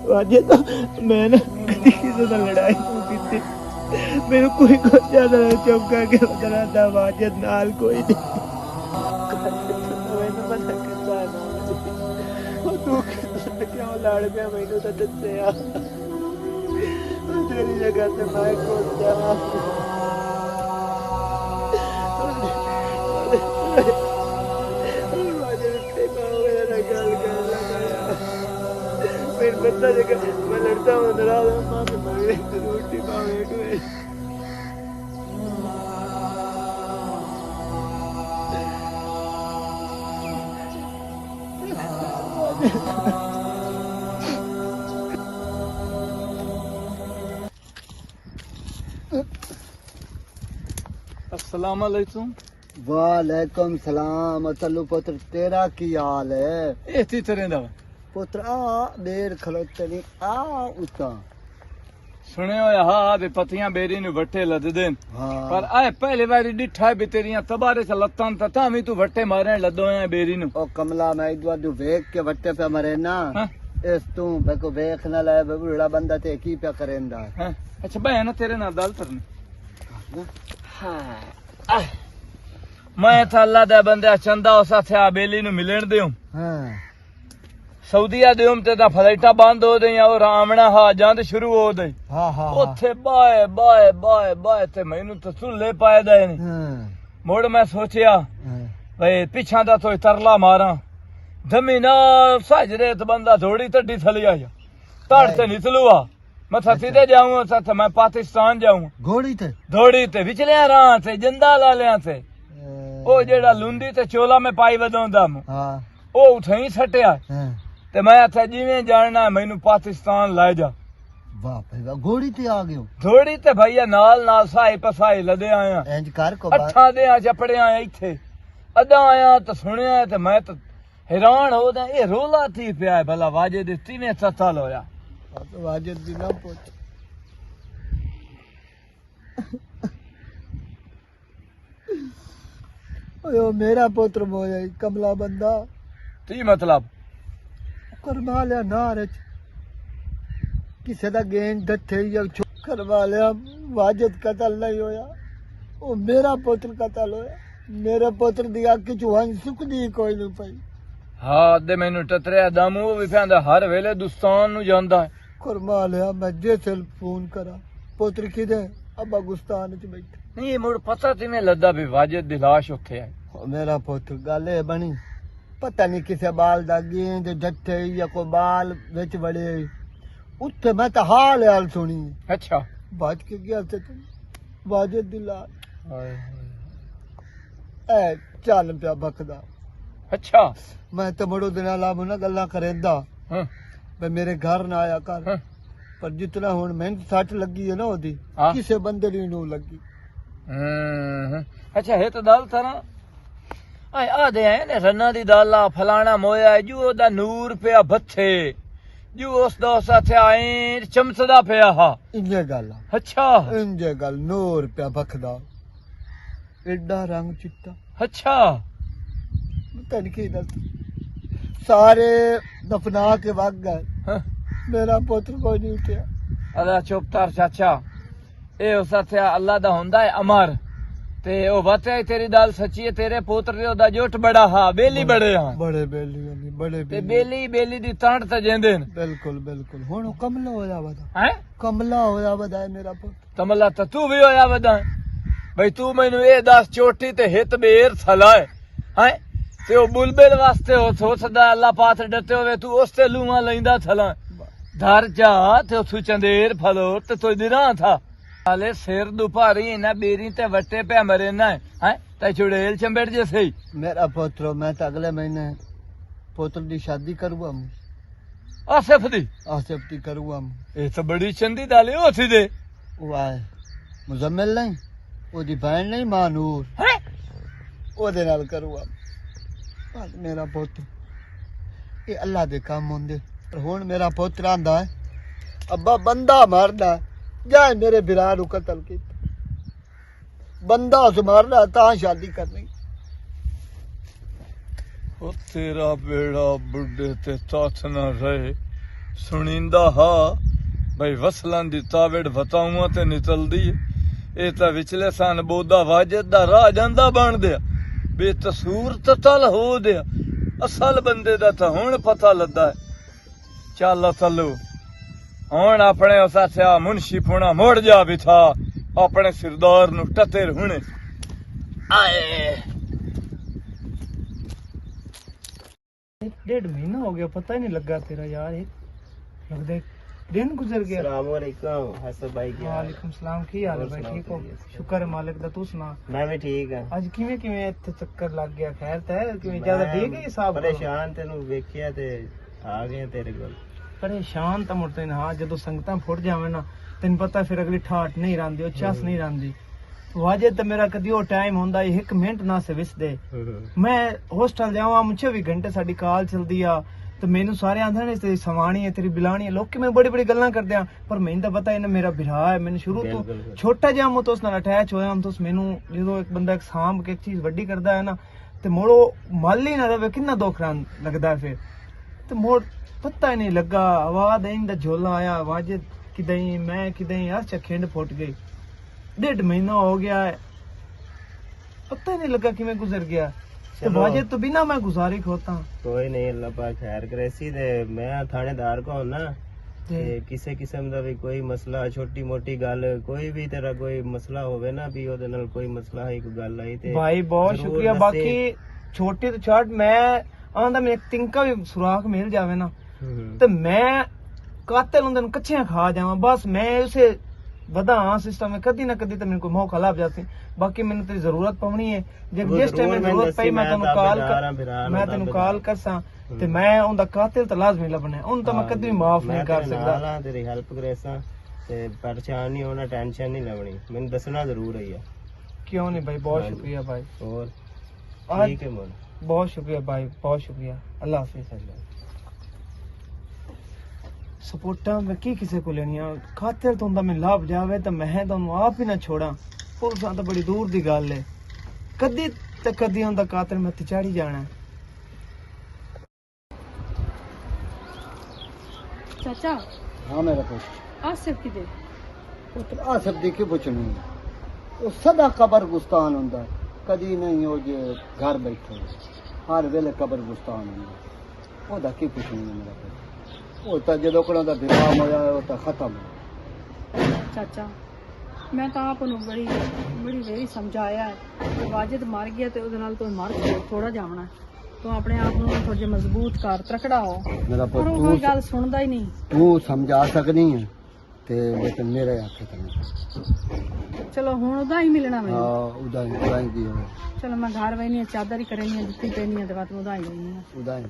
वाजे तो मैं ना कभी किसी से लड़ाई नहीं की मेरे कोई को ज्यादा चौका के बदला था वाजद नाल कोई नहीं मैंने पता करता है वो तू क्यों लड़ गया मैंने तो दस्से यार तेरी जगह से मैं को जा फिर बंदा जगह मैं लड़ता हूँ नाराज हूँ माँ के मरे रोटी पावे अस्सलाम वालेकुम। वालेकुम सलाम। चलो पुत्र तेरा की हाल है? इसी तरह दा पुत्र आ देर खलोते नहीं आ उता सुने होया हा बे पतियां बेरी नु वट्टे लददे हाँ पर आए पहले बारी डिठा भी तेरियां तबारे से लत्तां ता भी तू वट्टे मारन लदो है बेरी नु। ओ कमला मैं इदवा दु वेख के वट्टे पे मरे ना हाँ? इस तू बेको वेख ना ले बुढ़ा बंदा ते की पे करेंदा हाँ? अच्छा बहन तेरे नाल दल तरनी हाँ मैं था अल्लाह दे बंदे चंदा उस थे आ बेली नु मिलण देऊं हां सऊदीया देऊं ते ता फ्लाइटा बंद हो गई और आमना हा जांद शुरू हो गई हां हां ओथे बाए बाए बाए बाए ते मैनू तो सुले पाए दे नहीं हां मुड़ मैं सोचिया भाई पिछा दा तो तरला मारा धमी ना साजरे ते बंदा थोड़ी तड्डी थली आया तड़ ते निकलुआ मैं सीधे जाऊंगा साथ मैं पाकिस्तान जाऊंगा घोड़ी थे दौड़ी ते विचले राह से जिंदा लालिया से ओ जेड़ा लुंडी ते चोला में पाई वदोंदा हां ओ उठई सटिया हां ते मैं आथा जिवें जानना मैनू पाकिस्तान ले जा। वाह भाई वाह घोड़ी ते आ गयो दौड़ी ते भैया नाल नाल साई पसाई लदे आया इंज कर को अठा दे चपड़े आया इथे अदा आया तो सुनिया ते मैं तो हैरान हो गया ये रोला थी पिया है भला वाजे दे तीने सताल होया तो वाजिद भी ना पूछ ओयो मेरा पुत्र मोया कमला बंदा ती मतलब करवा लिया नार किसे दा गेंद दथे या करवा लिया वाजिद कतल नहीं होया ओ मेरा पुत्र कतल होया मेरे पुत्र दी अख चुहान सुखदी कोई नहीं पई हाँ दे मैनू टतरिया दम वो भी कहंदा हर वेले दुस्तान नु जांदा है करवा लिया मैं जैसे फोन करा पुत्र किदे अब्बा गुस्तान च बैठे नहीं मुड़ पता तिने लद्दा भी वाजिद दी लाश उत्थे है मेरा पुत्र गल ए बनी पता नहीं किसे बाल दा गेंद डट्ठे या को बाल विच बड़े उत्थे मैं तो हाल हाल सुनी अच्छा बच के गया थे तुम वाजिद दी लाश ए चल पिया बकदा अच्छा मैं तो बड़ो दिन ला मुना गल्ला करेंदा हाँ मैं मेरे घर ना आया कर हाँ पर जितना हुन मैंने सट लगी है ना ओदी हाँ। किसे बंदे दी नो लगी अच्छा है तो दाल थाना आए आ दे ने रन्ना दी दाला फलाना मोया जू ओदा नूर पिया बथे जू उस दा साथे आए चमचदा पिया हा इंजे गल अच्छा इंजे गल नूर पिया बखदा एडा रंग चिट्टा अच्छा तन की दस सारे दफना के भाग गए हाँ। मेरा पुत्र कोई नहीं उठा अदा चुप तार चाचा ए उस साथे अल्लाह दा हुंदा है अमर ते ओ बात है तेरी दाल सच्ची है तेरे पुत्र दे ओदा जोट बड़ा हा बेली बड़े हा बड़े बेली नहीं बड़े ते बेली बेली दी तांट ते जेंदे न बिल्कुल बिल्कुल हुन कमला होया वदा हैं कमला होया वदा है मेरा पुत्र तमला तो तू भी होया वदा भाई तू मैनू ए दस चोटी ते हित बेर थलाए हैं ते ओ बुलबुल वास्ते हो सोचदा अल्लाह पाथ डटे होवे तू उस ते लूआ लैंदा थला धर जा ते उस चंदेर फलो ते तो दिना था हाले सिर दुपारी ना बेरी ते वट्टे पे मरे ना हैं ते चुड़ैल चंबेड़ जैसे मेरा पुत्र मैं तो अगले महीने पुत्र दी शादी करूंगा आसिफ दी आसिफ दी करूंगा ए तो बड़ी चंदी दाले हो थी दे वो आए मुजम्मिल नहीं ओदी बहन नहीं मानूर हैं ओदे नाल करूंगा बस मेरा पुत्र ये अल्लाह दे काम होंदे पर हुन मेरा पुत्र आंदा है अब्बा बंदा मारदा जाए मेरे बिरा नु कतल की बंदा उस मारना ता शादी करनी ਉਹ ਤੇਰਾ ਬੇੜਾ ਬੁੱਢੇ ਤੇ ਤਾਥ ਨਾ ਰਹੇ ਸੁਣੀਂਦਾ ਹਾਂ ਬਈ ਵਸਲਾਂ ਦੀ ਤਾਵੜ ਵਤਾਊਆਂ ਤੇ ਨਿਕਲਦੀ ਏ ਇਹ ਤਾਂ ਵਿਚਲੇ ਸਨ ਬੋਦਾ ਵਾਜਦ ਦਾ ਰਾਹ ਜਾਂਦਾ ਬਣਦਿਆ ਬੇਤਸੂਰ ਤਤਲ ਹੋ ਦਿਆ ਅਸਲ ਬੰਦੇ ਦਾ ਤਾਂ ਹੁਣ ਪਤਾ ਲੱਦਾ ਹੈ ਚੱਲ ਤਲੂ ਹੁਣ ਆਪਣੇ ਉਸਾਥਿਆ ਮੁਨਸ਼ੀ ਪੁਣਾ ਮੁੜ ਜਾ ਬਿਠਾ ਆਪਣੇ ਸਿਰਦਾਰ ਨੂੰ ਟੱਤਰ ਹੁਣੇ ਆਏ 1.5 महीना हो गया पता ही नहीं लगा तेरा यार लगता दिन गुजर गया अस्सलामुअलैकुम हसन भाई की वालेकुम सलाम की हाल है भाई ठीक हो शुक्र है मालिक दा तू सुना मैं भी ठीक हां आज किवें किवें इत्थे चक्कर लग गया खैर ते किवें ज्यादा ठीक है हिसाब परेशान तेनू वेखिया ते आ गए तेरे कोल परेशान तो मुड़ते ना जदों संगतां फुट जावे ना तैनूं पता फिर अगली ठाठ नहीं रंदी ओ चस नहीं रंदी वाजे तो मेरा कदी ओ टाइम होंदा 1 मिनट ना से विसदे मैं हॉस्टल जावां मुझे 24 घंटे साडी कॉल चलदी आ ਤੇ ਮੈਨੂੰ ਸਾਰੇ ਆਂਦੇ ਨੇ ਤੇਰੀ ਸਵਾਣੀ ਹੈ ਤੇਰੀ ਬਿਲਾਣੀ ਹੈ ਲੋਕੀ ਮੈਨੂੰ ਬੜੀ ਬੜੀ ਗੱਲਾਂ ਕਰਦੇ ਆ ਪਰ ਮੈਨੂੰ ਤਾਂ ਪਤਾ ਇਹਨਾਂ ਮੇਰਾ ਭਰਾ ਹੈ ਮੈਨੂੰ ਸ਼ੁਰੂ ਤੋਂ ਛੋਟਾ ਜਿਹਾ ਮੈਂ ਤੋਂ ਉਸ ਨਾਲ ਅਟੈਚ ਹੋਇਆ ਹਾਂ ਤੋਂ ਮੈਨੂੰ ਜਦੋਂ ਇੱਕ ਬੰਦਾ ਇੱਕ ਸਾਂਭ ਕੇ ਇੱਕ ਚੀਜ਼ ਵੱਡੀ ਕਰਦਾ ਹੈ ਨਾ ਤੇ ਮੋੜੋ ਮੱਲ ਹੀ ਨਾ ਰਵੇ ਕਿੰਨਾ ਦੁੱਖ ਲੱਗਦਾ ਫਿਰ ਤੇ ਮੋੜ ਪਤਾ ਹੀ ਨਹੀਂ ਲੱਗਾ ਆਵਾਜ਼ ਇੰਨ ਦਾ ਝੋਲਾ ਆਇਆ ਆਵਾਜ਼ ਕਿਦਾਂ ਮੈਂ ਕਿਦਾਂ ਯਾਰ ਚੱਖਿੰਡ ਫੁੱਟ ਗਈ 1.5 ਮਹੀਨਾ ਹੋ ਗਿਆ ਹੈ ਪਤਾ ਹੀ ਨਹੀਂ ਲੱਗਾ ਕਿਵੇਂ ਗੁਜ਼ਰ ਗਿਆ ਤੇ ਵਾਜੇ ਤੋਂ ਬਿਨਾ ਮੈਂ ਗੁਜ਼ਾਰੀ ਖੋਤਾ ਕੋਈ ਨਹੀਂ ਅੱਲਾਹ ਪਾਕ ਖੈਰ ਕਰੇ ਸੀ ਤੇ ਮੈਂ ਥਾਣੇਦਾਰ ਕੋ ਨਾ ਤੇ ਕਿਸੇ ਕਿਸਮ ਦਾ ਵੀ ਕੋਈ ਮਸਲਾ ਛੋਟੀ ਮੋਟੀ ਗੱਲ ਕੋਈ ਵੀ ਤੇਰਾ ਕੋਈ ਮਸਲਾ ਹੋਵੇ ਨਾ ਵੀ ਉਹਦੇ ਨਾਲ ਕੋਈ ਮਸਲਾ ਹੈ ਕੋਈ ਗੱਲ ਆਈ ਤੇ ਭਾਈ ਬਹੁਤ ਸ਼ੁਕਰੀਆ ਬਾਕੀ ਛੋਟੀ ਤੋਂ ਛਾਟ ਮੈਂ ਆਂਦਾ ਮੈਨੂੰ ਇੱਕ ਤਿੰਕਾ ਵੀ ਸੁਰਾਖ ਮਿਲ ਜਾਵੇ ਨਾ ਤੇ ਮੈਂ ਕਾਤਲ ਹੁੰਦੇ ਨੂੰ ਕੱਚੀਆਂ ਖਾ ਜਾਵਾਂ ਬਸ ਮੈਂ ਉਸੇ ਵਧਾ ਸਿਸਟਮ ਕਦੀ ਨਾ ਕਦੀ ਤੇ ਮੈਨੂੰ ਕੋਈ ਮੌਕਾ ਲੱਭ ਜਾਂਦੀ ਬਾਕੀ ਮੈਨੂੰ ਤੇਰੀ ਜ਼ਰੂਰਤ ਪਵਣੀ ਹੈ ਜੇ ਜਿਸ ਟਾਈਮ ਜ਼ਰੂਰਤ ਪਈ ਮੈਂ ਤੈਨੂੰ ਕਾਲ ਕਰਸਾਂ ਤੇ ਮੈਂ ਉਹਦਾ ਕਾਤਲ ਤਾਂ ਲਾਜ਼ਮੀ ਲੱਭਣਾ ਉਹਨੂੰ ਤਾਂ ਮੈਂ ਕਦੀ ਵੀ ਮਾਫ ਨਹੀਂ ਕਰ ਸਕਦਾ ਤੇਰੀ ਹੈਲਪ ਕਰੇਸਾਂ ਤੇ ਪਰੇਸ਼ਾਨ ਨਹੀਂ ਹੋਣਾ ਟੈਨਸ਼ਨ ਨਹੀਂ ਲੈਣੀ ਮੈਨੂੰ ਦੱਸਣਾ ਜ਼ਰੂਰ ਹੈ क्यों नहीं भाई बहुत शुक्रिया भाई और ठीक है मोन बहुत शुक्रिया भाई बहुत शुक्रिया अल्लाह हाफिज सपोर्टा मैं की किसी को लेनी खातिर तो मैं लाभ जावे तो मैं तो आप ही ना छोड़ा पुलिस तो बड़ी दूर दी गल है कदी ते कदी उनका कातिल मैं चाड़ी जाना चाचा हाँ मेरा पुत्र आसिफ किदे पुत्र आसिफ दी की पुछनी वो सदा कबर गुस्तान हुंदा कदी नहीं हो जे घर बैठे हर वेले कबर गुस्तान हुंदा ओदा की पुछनी मेरा पुत्र ਉਹ ਤਾਂ ਜਦੋਂ ਕੋਲੋਂ ਦਾ ਵਿਰਾਮ ਹੋਇਆ ਉਹ ਤਾਂ ਖਤਮ ਚਾਚਾ ਮੈਂ ਤਾਂ ਆਪ ਨੂੰ ਬੜੀ ਵੇਰੀ ਸਮਝਾਇਆ ਕਿ ਵਾਜਿਦ ਮਰ ਗਿਆ ਤੇ ਉਹਦੇ ਨਾਲ ਤੂੰ ਮਰ ਥੋੜਾ ਜਾਵਣਾ ਤੂੰ ਆਪਣੇ ਆਪ ਨੂੰ ਥੋੜਾ ਜਿਹਾ ਮਜ਼ਬੂਤ ਕਰ ਤਕੜਾ ਹੋ ਮੇਰਾ ਪਰ ਉਹ ਕੋਈ ਗੱਲ ਸੁਣਦਾ ਹੀ ਨਹੀਂ ਤੂੰ ਸਮਝਾ ਸਕਦੀ ਹੈ ਤੇ ਲੇਕਿਨ ਮੇਰੇ ਆਖੇ ਤਾਂ ਚਲੋ ਹੁਣ ਉਹਦਾ ਹੀ ਮਿਲਣਾ ਮੈਨੂੰ ਹਾਂ ਉਹਦਾ ਹੀ ਦੀ ਹੋਵੇ ਚਲੋ ਮੈਂ ਘਰ ਵੈਨੀ ਆ ਚਾਦਰ ਹੀ ਕਰਨੀ ਆ ਜੁੱਤੀ ਪੈਣੀ ਆ ਤੇ ਬਾਅਦ ਉਹਦਾ ਹੀ ਲੈਣੀ ਆ ਉਹਦਾ ਹੀ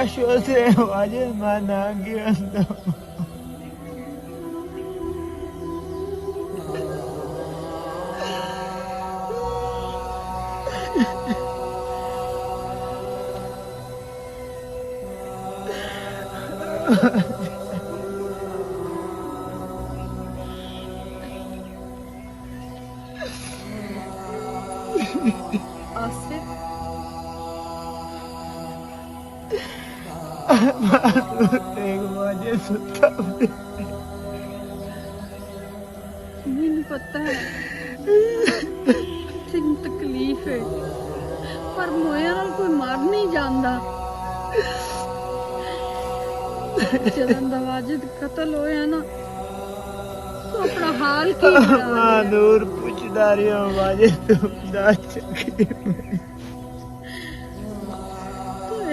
काश उसे वाजे माना गया तो आसिफ देख वाजिद सुता हुआ ਮੈਨੂੰ ਪਤਾ ਹੈ ਤੈਨੂੰ ਤਕਲੀਫ ਹੈ ਪਰ ਮੋਇਆ ਨਾਲ ਕੋਈ ਮਰ ਨਹੀਂ ਜਾਂਦਾ ਜਦੋਂ ਦਾ ਵਾजिद ਕਤਲ ਹੋਇਆ ਨਾ ਤੂੰ ਆਪਣਾ ਹਾਲ ਕੀ ਬਣਾ ਨੂਰ ਪੁੱਛਦਾ ਰਿਹਾ ਵਾजिद ਤੂੰ ਦੱਸ ਚੱਕੀ ਤੂੰ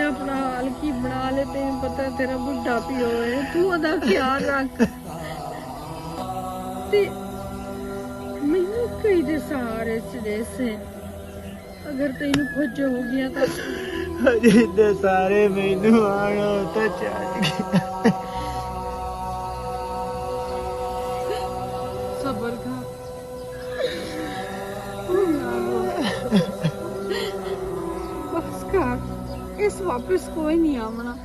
ਆਪਣਾ ਹਾਲ ਕੀ ਬਣਾ ਲੈ ਤੈਨੂੰ ਪਤਾ ਤੇਰਾ ਬੁੱਢਾ ਪਿਓ ਹੈ ਤੂੰ ਉਹਦਾ ਖਿਆਲ ਰੱਖ ਤੇ ਮੈਨੂੰ ਕਈ ਦੇ ਸਹਾਰੇ ਚ ਦੇਸੇ ਅਗਰ ਤੈਨੂੰ ਕੁਝ ਹੋ ਗਿਆ ਤਾਂ ਹਜੇ ਦੇ ਸਾਰੇ ਮੈਨੂੰ ਆਣਾ ਤਾਂ ਚੱਲ ਗਿਆ ਸਬਰ ਕਰ ਬਸ ਕਰ ਇਸ ਵਾਪਸ ਕੋਈ ਨਹੀਂ ਆਉਣਾ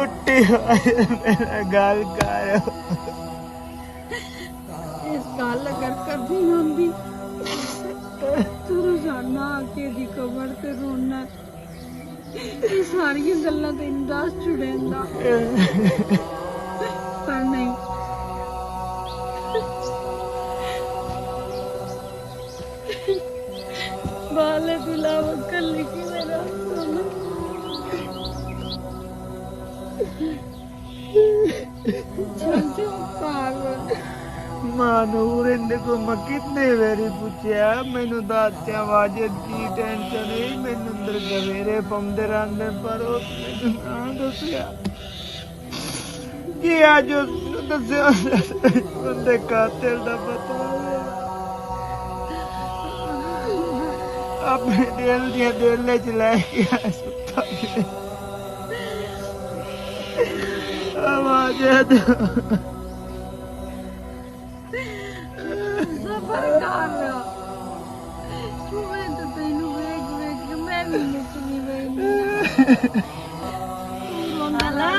ਉੱਟੀ ਮੇਰਾ ਗੱਲ ਕਰ ਇਸ ਗੱਲ ਅਗਰ ਕਰਦੀ ਹੁੰਦੀ ਤੂੰ ਰੋਜ਼ਾਨਾ ਆ ਕੇ ਦੀ ਕਬਰ ਤੇ ਰੋਣਾ ਇਹ ਸਾਰੀਆਂ ਗੱਲਾਂ ਤੈਨੂੰ ਦੱਸ ਛੁੜੇਂਦਾ ਪਰ ਨਹੀਂ ਬਾਲੇ ਦੁਲਾ ਵਕਲ ਲਿਖੀ ਮੇਰਾ ਸੋਨਾ ਚੰਚੋ ਪਾਗਲ ਮਾਨੂਰ ਇਹਨੇ ਕੋ ਮੈਂ ਕਿੰਨੇ ਵਾਰੀ ਪੁੱਛਿਆ ਮੈਨੂੰ ਦੱਸਿਆ ਵਾजिद ਕੀ ਟੈਨਸ਼ਨ ਹੈ ਮੈਨੂੰ ਅੰਦਰ ਗਵੇਰੇ ਪੰਦੇ ਰਹਿੰਦੇ ਪਰ ਉਹ ਮੈਨੂੰ ਨਾ ਦੱਸਿਆ ਕੀ ਅੱਜ ਉਸਨੂੰ ਦੱਸਿਆ ਉਹਦੇ ਕਾਤਲ ਦਾ ਪਤਾ ਆਪਣੇ ਦਿਲ ਦੀਆਂ ਦਿਲ ਚ ਲੈ ਕੇ ਆਇਆ ਸੁੱਤਾ ਵਾजिद ਸਬਰ ਕਰ ਤੂੰ ਤਾਂ ਤੈਨੂੰ ਵੇਖ ਵੇਖ ਕੇ ਮੈਂ ਵੀ ਮੁੱਕਣੀ ਵੇਖ ਰੋਣਾ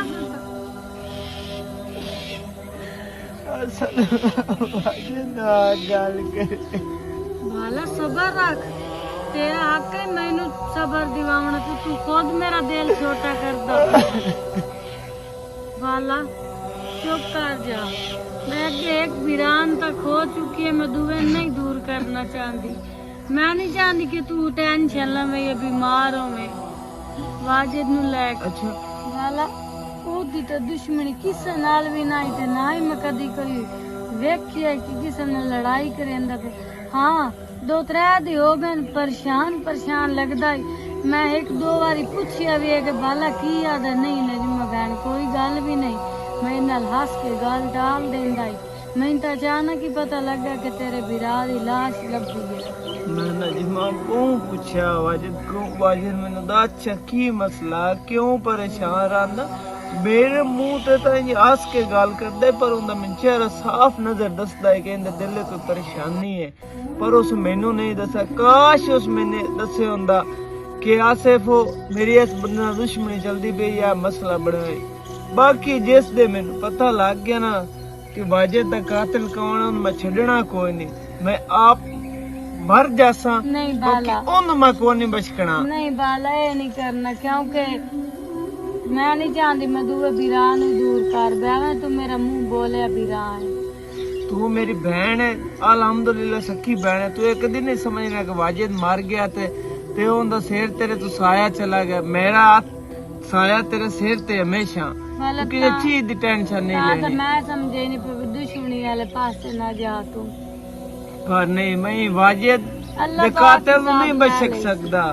ਅਸਲ ਵਾजिद ਨਾਲ ਗੱਲ ਕਰੇ ਭਾਲਾ ਸਬਰ ਰੱਖ ਤੇਰਾ ਹੱਕ ਹੈ ਮੈਨੂੰ ਸਬਰ ਦਿਵਾਉਣਾ ਤੂੰ ਖੁਦ ਮੇਰਾ ਦਿਲ ਛੋਟਾ ਕਰਦਾ भाला चुप कर जा मैं एक वीरान तक हो चुकी है मैं दुए नहीं दूर करना चाहती मैं नहीं चाहती कि तू टेंशन ले मैं ये बीमार हो मैं वाजिद नु लेके अच्छा भाला ओदी तो दुश्मनी किसे नाल भी नहीं ते ना ही मैं कदी कोई वेखी है कि किसे ने लड़ाई करेंदा ते हाँ दो त्रै दी हो गए परेशान लगदा मैं एक दो बारी पूछिया भी है कि बाला की याद है नहीं नजमा बहन कोई गल भी नहीं मैं नाल हंस के गल टाल देंदा मैं तो अचानक ही पता लगा कि तेरे बिरा दी लाश लभी है मैं नजमा को पूछा वाजिद मैंने दा अच्छा की मसला क्यों परेशान रहंदा मेरे मुंह ते तो हंस के गल करदे पर उनदा मन चेहरा साफ नजर दसदा है कि इंदे दिल में कोई परेशानी है पर उस मैनू नहीं दसा काश उस मैंने दसे हुंदा कि आसिफ मेरी इस बंदे नाल दुश्मनी चलदी पई या मसला बने बाकी जिस दे मैनू पता लग गया ना कि वाजिद दा कातिल कौन है मैं छड़ना कोई नहीं मैं आप मर जासा नहीं बाला ओन मैं कोई नहीं बचकना नहीं बाला ये नहीं करना क्योंकि मैं नहीं चाहती मैं दूर बिरा नु दूर कर बैवे तू मेरा मुंह बोले बिरा है तू मेरी बहन है अल्हम्दुलिल्लाह सच्ची बहन है तू एक दिन नहीं समझना कि वाजिद मर गया ते उनदा सिर तेरे तू साया चला गया मेरा साया तेरे सिर ते हमेशा किसी चीज दी टेंशन नहीं लेनी मैं समझे नहीं पर दुश्मनी वाले पासे ना जा तू पर नहीं मैं वाजिद दे कातिल नूं नहीं बच सकदा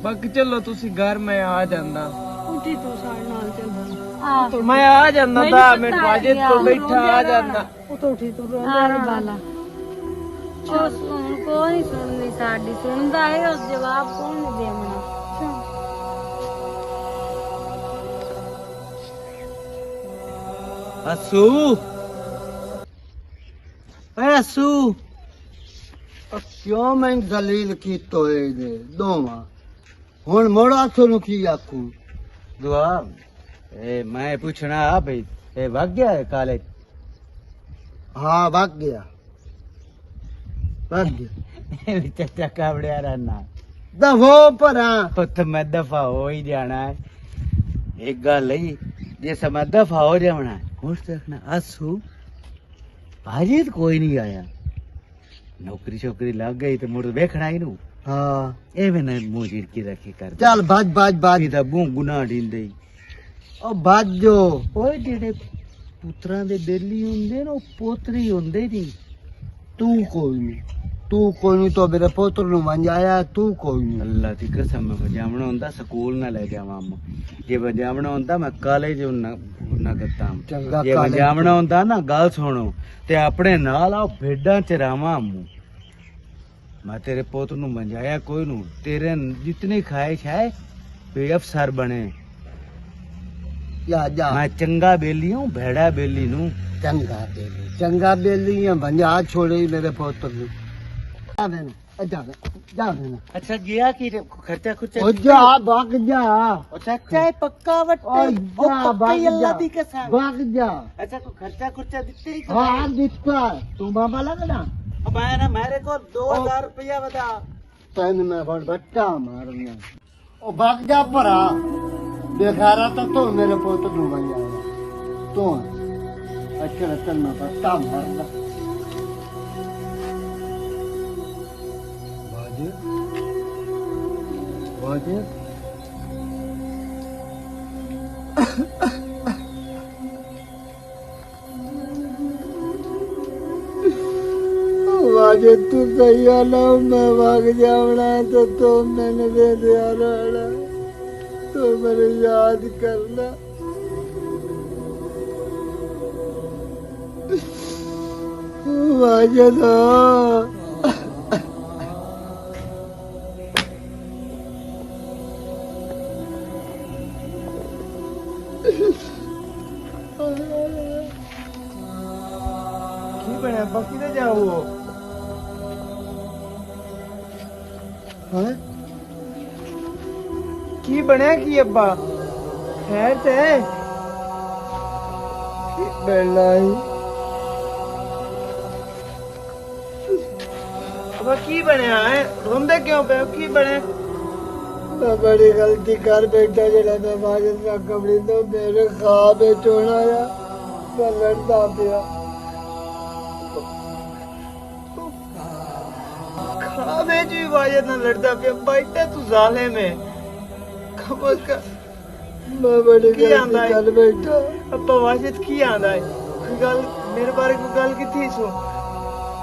बाकी चलो तुसी घर में आ जांदा उठी तू सारे नाल चल मैं आ जांदा 10 मिनट वाजिद को बैठा आ जांदा तो उठी तू रोंदा बाला कोई सुननी साडी सुनदा है उस जवाब कौन देवना असू असू क्यों मैं दलील की तो दे दोवा हुण मोड़ा तो की आखू दुआ मैं पूछना भाई भाग गया है कॉलेज? हाँ भाग गया चाचा कावड़िया रहना दफो पर तो मैं दफा हो ही जाना है। एक गल है जैसे मैं दफा हो जाना है होश रखना आसू आज तो कोई नहीं आया नौकरी शोकरी लग गई तो मुड़ वेखना ही नू। हाँ ए मैंने मुंह झिड़की रखी कर चल भाज इधर मुंह गुनाह ढींदे ओ भाजो ओए जेड़े पुत्रा दे बेली हुंदे ना पोतरी हुंदे नी। तू कोई नहीं तो मेरे पुत्र नु मंजाया तू कोई नहीं। अल्लाह दी कसम मैं वजावना हुंदा स्कूल ना ले जावां अम्मा जे वजावना हुंदा मैं कॉलेज ना करता चंगा जे कॉलेज वजावना हुंदा ना गल सुनो ते अपने नाल आओ भेडां चरावां अम्मू मैं तेरे पुत्र नु मंजाया कोई नु तेरे जितनी ख्वाहिश है वे अफसर बने जा मैं चंगा बेली हूँ भेड़ा बेली नू चंगा बेली है मंजा छोड़े मेरे पुत्र नु जा अच्छा गया कि खर्चा खुर्चा ओ जा भाग जा चाचा है पक्का वट ओ जा भाग अल्लाह जा दी कसम भाग जा अच्छा को खर्चा खुर्चा दिते ही हाँ दिखता तू मामा लगना मैं ना मेरे को 2000 रुपया बता तैन में बड़ बट्टा मारना ओ भाग जा परा देखा रहा तो मेरे पुत्र नु मंजाया तो अच्छा तन में बट्टा मारना वाजिब वाजिब तू सही आना मैं भाग जावना तो मैंने दे दिया रहना तो मेरे याद करना वाजिब की बने बाकी ना जाओ हाँ की बने की अब्बा खैर ते बेलाई अब्बा की बने है रोंदे क्यों पे की बने मैं बड़ी गलती कर बैठा जरा मैं माजिद का कपड़ी तो मेरे ख्वाब चोना या मैं लड़ता पिया खावे जी वाजद ना लड़दा पे बैठा तू जाले में खबर का मैं बड़ी की आंदा गलती है? कर बैठा अब्बा वाजद की आंदा है कोई गल मेरे बारे कोई गल की थी सो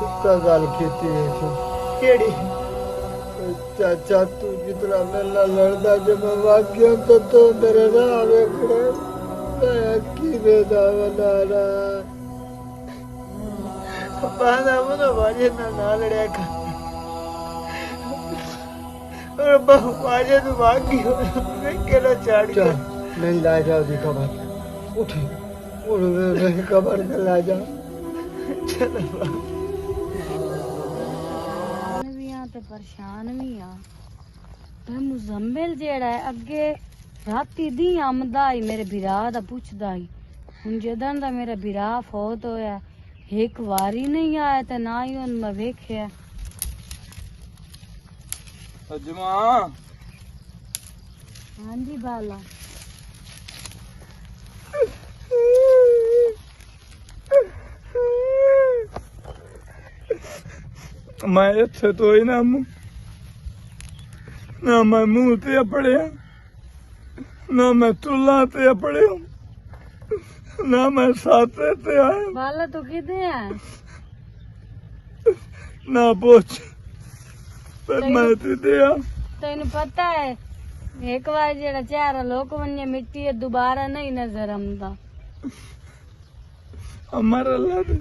उसका गाल खेती है तो केड़ी चाचा तू जितना मेला लड़दा जब मैं वाक्य तो मेरे राह में खड़े मैं अक्की बेदा बना रहा अब्बा ना वो वाजद ना लड़या कर और अब्बा वाजद भाग गयो मैं केला चाड़ चल के नहीं ला जाओ दी खबर उठ मेरी खबर में ला जा चल अब्बा भी आ ते परेशान भी आ पर मुजम्मिल जेड़ा है अगे राती दी आमदा ही मेरे बिरा दा पुछदा ही हुन जदन दा मेरा बिरा फौत होया एक वारी नहीं आया ते ना ही उन मैं वेख्या अजमा हां जी बाला मैं इत्थे तो ही ना मैं मुंह ते पड़िया ना मैं तुला ते पड़िया ना मैं साथे ते आया बाला तो किदे है ना पूछ पर मैं ते दिया तेन पता है एक बार जेड़ा चेहरा लोक वन्य मिट्टी है दोबारा नहीं नजर आंदा हमारा अल्लाह दे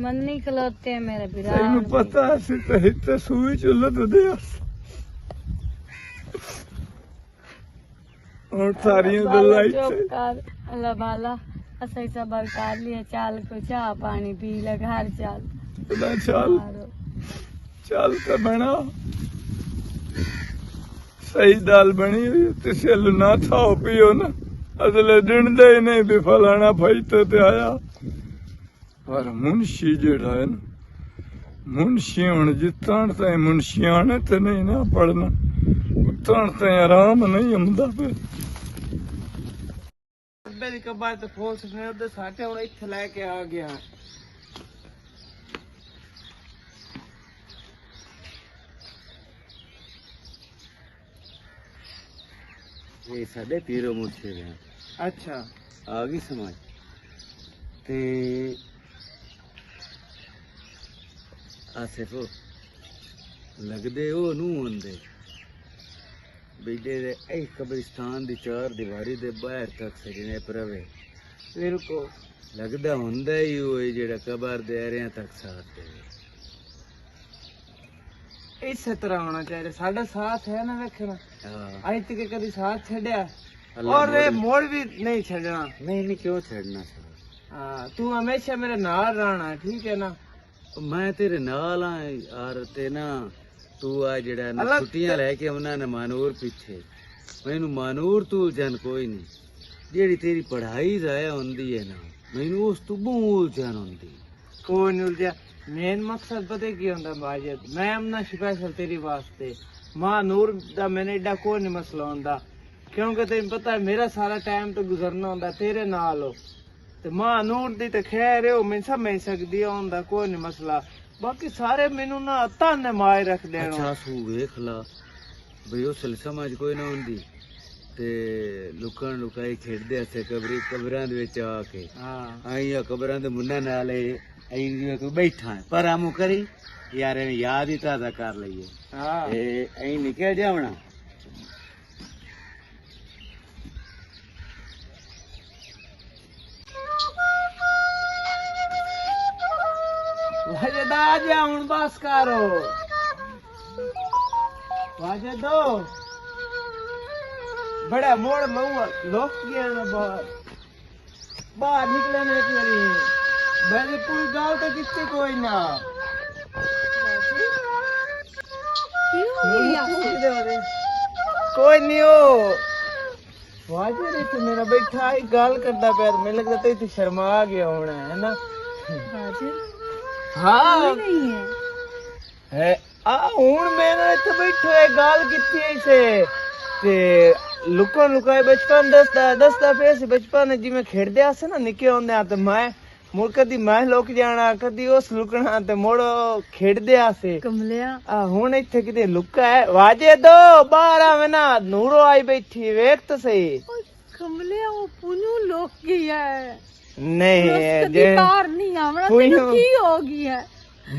मन नहीं खलोते हैं मेरे बिरा तेनू पता सी ते हिते सुई चुल्ल तो दे और सारियां गल्लां चुप इत्थे कर अल्लाह बाला असई सबर कर लिया चाल को चाह पानी पी ले घर चल चल मारो। चल ते बना सही दाल बनी हुई तिसे ना खाओ पियो ना अगले दिन दे नहीं भी फलाना फैते ते आया पर मुंशी जेड़ा है ना मुंशी हुण जितण ताईं मुंशियां ने ते नहीं ना पढ़ना उतण ताईं आराम नहीं हुंदा पे मेरी कबार तो फोर्स ने उधर साटे हुण इत्थे लेके आ गया ये साडे पीरो मुर्शिद हैं अच्छा आ गई समझ ते आसिफ लगदे ओ नू होंदे बेटे दे ए कब्रिस्तान दी चार दीवारी दे बाहर तक सजने परवे मेरे को लगदा हुंदा ही ओए जेड़ा कबर दे आरियां तक साथ दे इस तरह होना चाहिए साडा साथ है ना वेखना हां आज तक कभी साथ छड़या अल्लाह और ये मोड़ भी नहीं छड़ना नहीं नहीं क्यों छड़ना सर हाँ तू हमेशा मेरे नाल रहना ठीक है ना मैं तेरे नाल आ यार ते ना तू आ जेड़ा ना अल्लाह छुट्टियां लेके आउना ना मानूर पीछे मैनू मानूर तू जन कोई नहीं जेड़ी तेरी पढ़ाई जाया हुंदी है ना मैनू उस तू बहुत जन हुंदी कोई नहीं उलझा मेन मकसद पता की होंदा माजिद मैं आमना स्पेशल तेरी वास्ते मां नूर दा मैंने एडा कोई नहीं मसला होंदा क्योंकि तेन पता है मेरा सारा टाइम तो गुजरना होंदा तेरे नाल हो ते मां नूर दी ते खैर है मैं समझ सकदी होंदा कोई नहीं मसला बाकी सारे मैनू ना ताने मार रख देना अच्छा सू वेख ला भई उस समझ कोई ना हुंदी ते लुकण लुकाई खेडदे असे कबरां दे विच आके हां आईया कबरां दे मुन्ना नाल आई जिवें तू बैठा है पर आमू करी यार इन्हें याद ही ताजा कर लईए हां ऐ निकल जावना वाजे दा जा हुन बस करो वाजे दो बड़ा मोड़ लऊआ लोक गया ना बाहर निकले ना एक बारी मैंने पूरी गाल तो कितने कोई ना कोई नहीं हो वाजे रे तू मेरा बैठा ही गाल करता पैर में लगता तो तू शर्मा गया होना है ना हाँ नहीं है आ हुन मैंने इत्थे बैठो है गाल कित्ती है इसे ते लुकन लुकाए बचपन दसदा पे सी बचपन जिवें खेडदे आसे ना निक्के होंदे आ ते मैं मुड़ कदी मैं लुक जाना कदी उस लुकना ते मुड़ खेडदे आसे कमलिया आ हुन इत्थे किते लुका है वाजे दो बाहर आवे ना नूरो आई बैठी वेख तो सही कमलिया वो पुनू लोक गया है नहीं कदी बाहर नहीं आवना पुनू। तेनू की हो गया है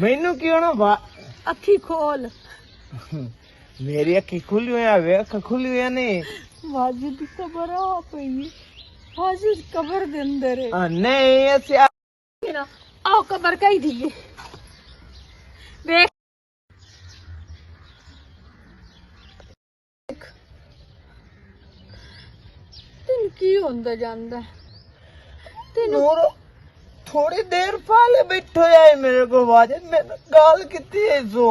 मैनू क्यों ना अखी खोल मेरी अखी खुली हुई है वेख खुली हुई है नहीं वाजिद दी कबर आ पई है वाजिद कबर दे अंदर है नहीं ऐसे ना आओ कबर कही दी देख तेन की होंदा जांदा तेन नूर थोड़ी देर पहले बैठो है मेरे को वाजिद मैंने गाल कितनी है सो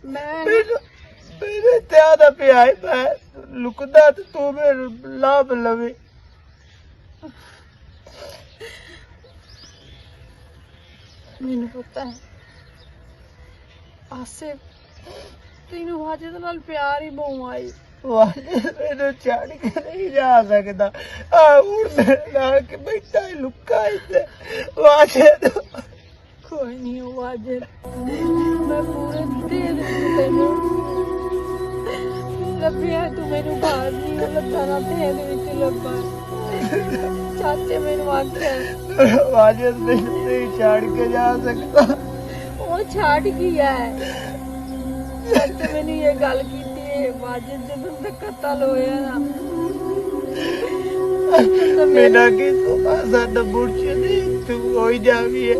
मैं मेरे ज्यादा पे आई मैं लुकदा तो तू मेरे लाभ लवे मैनू पता है आसे तेनू वाजिद नाल प्यार ही बहु आई वाजिद मैंने छड़ के नहीं जा सकता आ उड़ मेरे नाल के बैठा है लुका है वाजिद कोई नहीं हो वाजिद मैं पूरे दे दूँ तेनू लभ्या तू मैनू बाहर नहीं लभा ना तेरे विच लभा चाचे मैनू आख्या वाजिद नहीं छड़ के जा सकता वो छाड़ गया है चाचे मैंने ये गल की है वाजिद जब उनका कत्ल होया ना तो मेरा की सुबह साडा मुर्शिद तू होई जावी है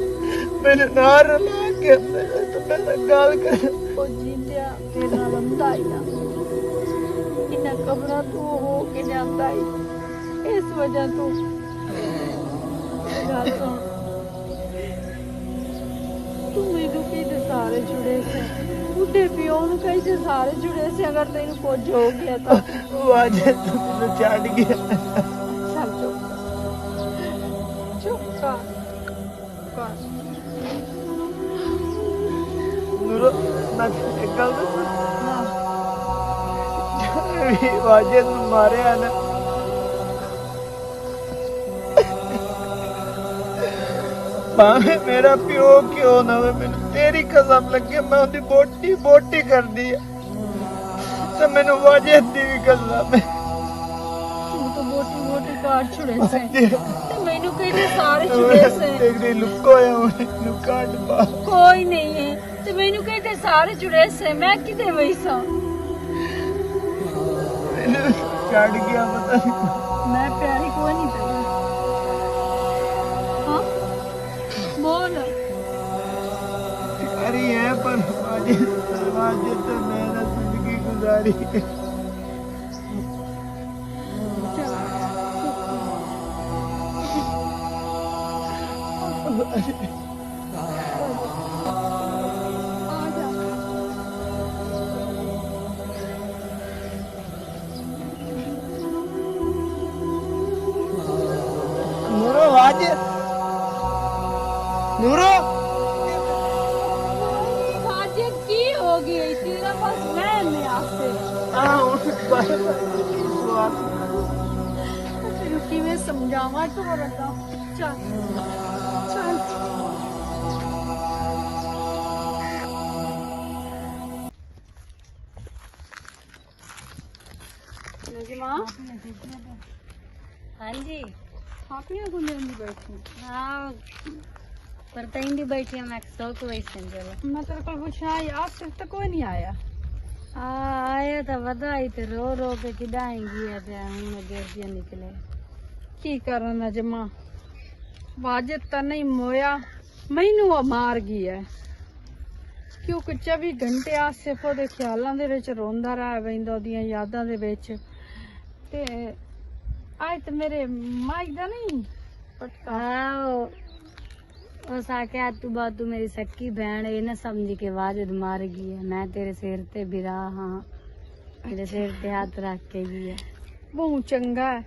मेरे नार ला के तो मेरा गाल कर ओ जींदिया तेरे नाल अंदा ही ना इन्ना कबरा तू हो के जांदा ही इस वजह तो गल सुन तू मेरे के सारे छुड़े से ਬੁੱਢੇ ਪਿਓ ਨੂੰ ਕਹੀ ਸਾਰੇ ਜੁੜੇ ਸੀ ਅਗਰ ਤੈਨੂੰ ਕੁਝ ਹੋ ਗਿਆ ਤਾਂ ਵਾਜਦ ਤੈਨੂੰ ਛੱਡ ਗਿਆ ਚੱਲ ਚੁੱਪ ਕਰ ਬਸ ਨੂਰੋ ਮੈਂ ਇੱਕ ਗੱਲ ਦੱਸਾਂ ਵਾਜਦ ਨੂੰ ਮਾਰਿਆ ਨਾ ਭਾਵੇਂ ਮੇਰਾ ਪਿਓ ਕਿਉਂ ਨਾ ਹੋਵੇ ਮੈਨੂੰ ਤੇਰੀ ਕਸਮ ਲੱਗੇ ਮੈਂ ਉਹਦੀ ਬੋਟੀ ਬੋਟੀ ਕਰਦੀ ਆ ਤੇ ਮੈਨੂੰ ਵਾਜਦ ਦੀ ਵੀ ਕਸਮ ਹੈ ਤੂੰ ਤਾਂ ਮੋਟੀ ਕਾਟ ਛੁੜੇ ਸੇ ਤੇ ਮੈਨੂੰ ਕਹਿੰਦੇ ਸਾਰੇ ਛੁੜੇ ਸੇ ਦੇਖਦੇ ਲੁਕੋਇਆ ਮੈਨੂੰ ਕੱਢ ਪਾ ਕੋਈ ਨਹੀਂ ਹੈ ਤੇ ਮੈਨੂੰ ਕਹਿੰਦੇ ਸਾਰੇ ਜੁੜੇ ਸੇ ਮੈਂ ਕਿਤੇ ਵਈ ਸਾਂ ਮੈਨੂੰ ਛੱਡ ਗਿਆ ਪਤਾ ਨਹੀਂ ਮੈਂ ਪਿਆਰੀ ਕੋਈ ਨਹੀਂ ਤੇਰੀ ਹਾਂ ਬੋਲ अरे है पर वाजिद तो मैंने जिंदगी गुजारी नूरो वाजिद नूरो वाजिद की हो गई तेरा पास मैं में आसे तेरे की मैं समझावा तो रहा चल चल नजमा हाँ जी आप ही को लेने बैठी हाँ पता ही नहीं बैठी मैं सौ को वैसे चलो मैं तेरे को पूछा यार सिर्फ तक कोई नहीं आया आया तो बधाई तो रो रो के किडाएंगी है ते हम गेटियां निकले की करना जमा वाजिद ਤਾਂ ਨਹੀਂ ਮੋਇਆ ਮੈਨੂੰ ਉਹ ਮਾਰ ਗਈ ਹੈ ਕਿਉਂਕਿ 24 ਘੰਟੇ ਆ ਸਿਰਫ ਉਹਦੇ ਖਿਆਲਾਂ ਦੇ ਵਿੱਚ ਰੋਂਦਾ ਰਹਿ ਬੈਂਦਾ ਉਹਦੀਆਂ ਯਾਦਾਂ ਦੇ ਵਿੱਚ ਤੇ ਅੱਜ ਤੇ ਮੇਰੇ ਮਾਈ ਦਾ ਨਹੀਂ ਪਟਕਾ उस आके तू बात तू मेरी सक्की बहन है ना समझ के वाजिद मार गई है मैं तेरे सिर ते बिरा हाँ तेरे सिर ते हाथ रख के गई है ਬਹੁਤ ਚੰਗਾ ਹੈ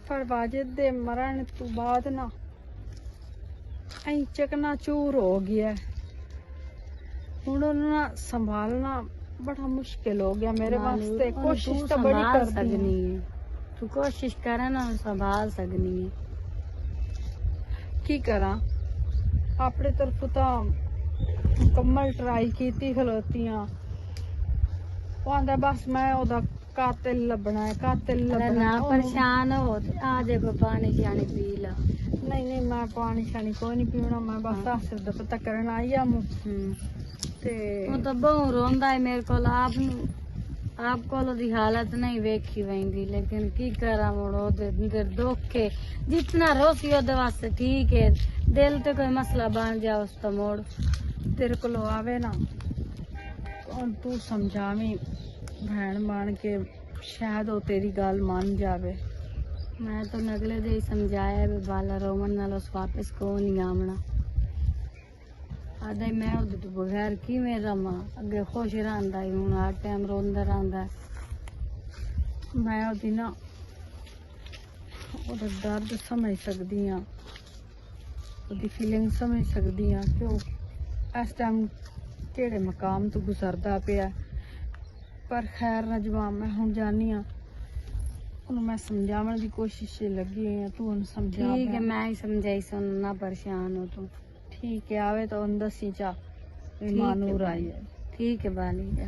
ਪਰ ਵਾजिद ਦੇ ਮਰਨ ਤੋਂ ਬਾਅਦ ਨਾ ਐਂ ਚਕਨਾ ਚੂਰ ਹੋ ਗਿਆ ਹੁਣ ਉਹਨੂੰ ਨਾ ਸੰਭਾਲਣਾ ਬੜਾ ਮੁਸ਼ਕਿਲ ਹੋ ਗਿਆ ਮੇਰੇ ਵਾਸਤੇ ਕੋਸ਼ਿਸ਼ ਤਾਂ ਬੜੀ ਕਰਦੀ सकनी है तू कोशिश करे ना संभाल सकनी है ਕੀ ਕਰਾਂ ਆਪਣੇ ਤਰਫੋਂ ਤਾਂ ਮੁਕੰਮਲ ਟਰਾਈ ਕੀਤੀ ਖਲੋਤੀਆਂ ਉਹ ਆਂਦਾ ਬਸ ਮੈਂ ਉਹਦਾ ਕਾਤਿਲ ਲੱਭਣਾ ਹੈ ਕਾਤਿਲ अरे ਲੱਭਣਾ ना ਹੈ। परेशान हो तो आ देखो पानी शानी पी ला ਨਹੀਂ ਨਹੀਂ ਮੈਂ ਪਾਣੀ ਸ਼ਾਣੀ ਕੋਈ ਨਹੀਂ ਪੀਣਾ ਮੈਂ ਬਸ ਆਸਿਰ ਦਾ ਪਤਾ ਕਰਨ ਆਈ ਆ ਮੂੰ ਤੇ वो तो बहु रोंदा है मेरे को आप को दी हालत नहीं वेखी वेंदी लेकिन की करा मुड़ो दे दुख के जितना रोसी ओदे वास्ते ठीक है दिल ते कोई मसला बन जाए उस तो मोड़ ਤੇਰੇ ਕੋਲ ਆਵੇ ਨਾ ਹੁਣ ਤੂੰ ਸਮਝਾਵੀਂ ਭੈਣ ਬਣ ਕੇ ਸ਼ਾਇਦ ਉਹ ਤੇਰੀ ਗੱਲ ਮੰਨ ਜਾਵੇ मैं तो नगले दे ही समझाया भी बाला रोमन नाल उस वापस को नहीं आमना आदे मैं उद तो बगैर की मेरा मां अगे खुश रहंदा है हुन हर टाइम रोंदा रहंदा ਮੈਂ ਉਹਦੀ ਨਾ ਉਹਦਾ ਦਰਦ ਸਮਝ ਸਕਦੀ ਆ ਉਹਦੀ ਫੀਲਿੰਗ ਸਮਝ ਸਕਦੀ ਆ ਕਿ ਉਹ ਇਸ ਟਾਈਮ ਕਿਹੜੇ ਮਕਾਮ ਤੋਂ ਗੁਜ਼ਰਦਾ ਪਿਆ ਪਰ ਖੈਰ ਨਾ ਜਵਾਬ ਮੈਂ ਹੁਣ ਜਾਣੀ ਆ ਉਹਨੂੰ ਮੈਂ ਸਮਝਾਉਣ ਦੀ ਕੋਸ਼ਿਸ਼ ਲੱਗੀ ਆ ਤੂੰ ਉਹਨੂੰ ਸਮਝਾ ठीक है मैं ही समझाई सुन ना परेशान हो तू ਠੀਕ ਹੈ ਆਵੇ ਤਾਂ ਉਹਨੂੰ ਦੱਸੀ ਚਾ ठीक ਮਾਨੂਰ है ਆਈ ਹੈ ठीक है बाली जा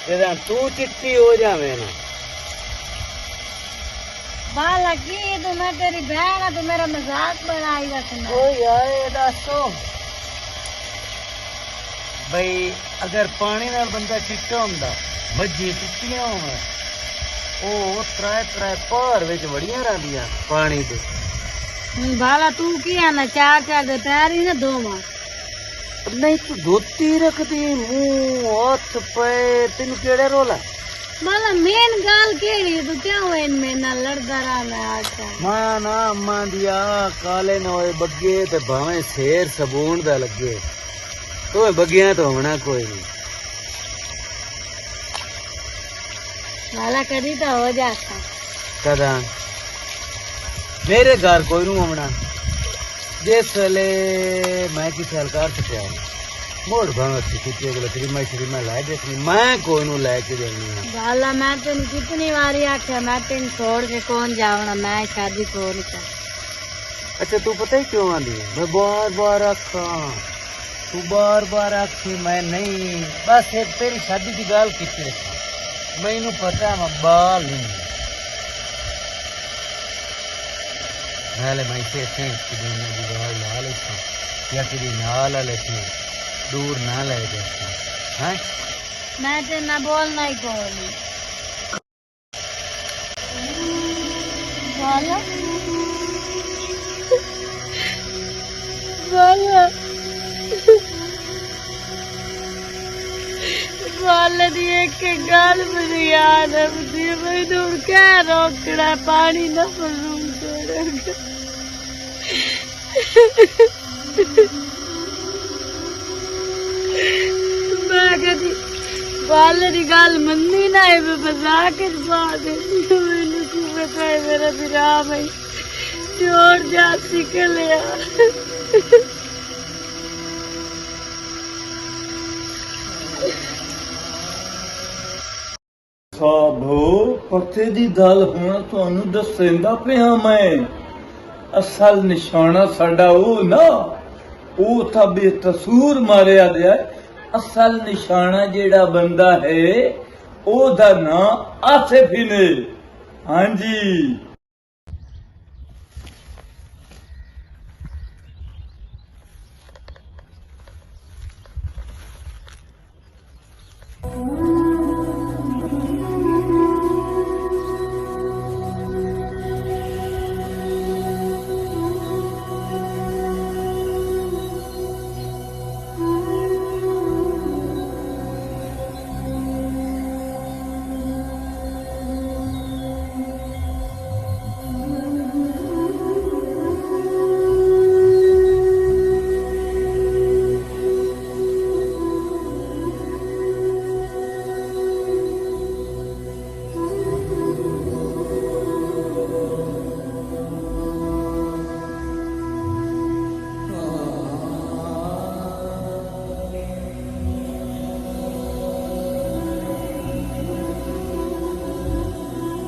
जरा तू चिट्टी हो जावे ना बाला की तो मैं तेरी बहन है तो मेरा मजाक बनाई रखना ओ यार दसो भाई अगर पानी नाल बंदा चिट्टा हुंदा मज्जी चिट्टियां होवन ओ त्रै त्रै पहाड़ विच वड़ियां रहंदियां पानी दे बाला तू की है ना चार चार दे पैर ही ना धोवा नहीं तू धोती रखती मुंह हाथ पे तेन केड़े रोला बोला मेन गाल केड़ी तू क्या हुए इनमें ना लड़दा रहा मैं आता मां ना अम्मा दिया काले न होए बग्गे ते भावे शेर सबून दा लगे तो बग्गियां तो होना कोई नहीं वाला कदी तो हो जाता कदा मेरे घर कोई नू आना जिस वेले मैं किसी हलकार से प्या मोड़ भावत की कुत्ते को लकड़ी मैं लाए देखनी मैं कोई नू लेके देनी है वाला मैं तेन कितनी बारी आख्या मैं तेन छोड़ के कौन जावना मैं शादी कौन कर अच्छा तू पता ही क्यों आंदी है मैं बार बार आखा तू बार बार आखी मैं नहीं बस एक तेरी शादी की गाल कितनी रखा मैनू पता है मैं बाल नहीं नाले मैं से सेंस की दुनिया की गाल ला लेता या किसी नाल लेती दूर ना ले जाता हैं मैं तेन ना बोलना ही कौन वाला वाला वाले दी एक गाल मुझे याद है मुझे मैं दूर क्या रोकना पानी ना पड़ूं मैं कदी वाले दी गाल मंदी ना है मैं बजा के बात मैंने सुबह है मेरा विराम है छोड़ जाती के लिया ਸਾਬੋ ਪੱਤੇ ਦੀ ਗੱਲ ਹੁਣ ਤੁਹਾਨੂੰ ਦੱਸਦਾ ਪਿਆ ਮੈਂ ਅਸਲ ਨਿਸ਼ਾਨਾ ਸਾਡਾ ਉਹ ਨਾ ਉਹ ਤਾਂ ਬੇਕਸੂਰ ਮਾਰਿਆ ਗਿਆ ਅਸਲ ਨਿਸ਼ਾਨਾ ਜਿਹੜਾ ਬੰਦਾ ਹੈ ਉਹਦਾ ਨਾਂ ਆਸਿਫ ਹੀ ਨੇ ਹਾਂਜੀ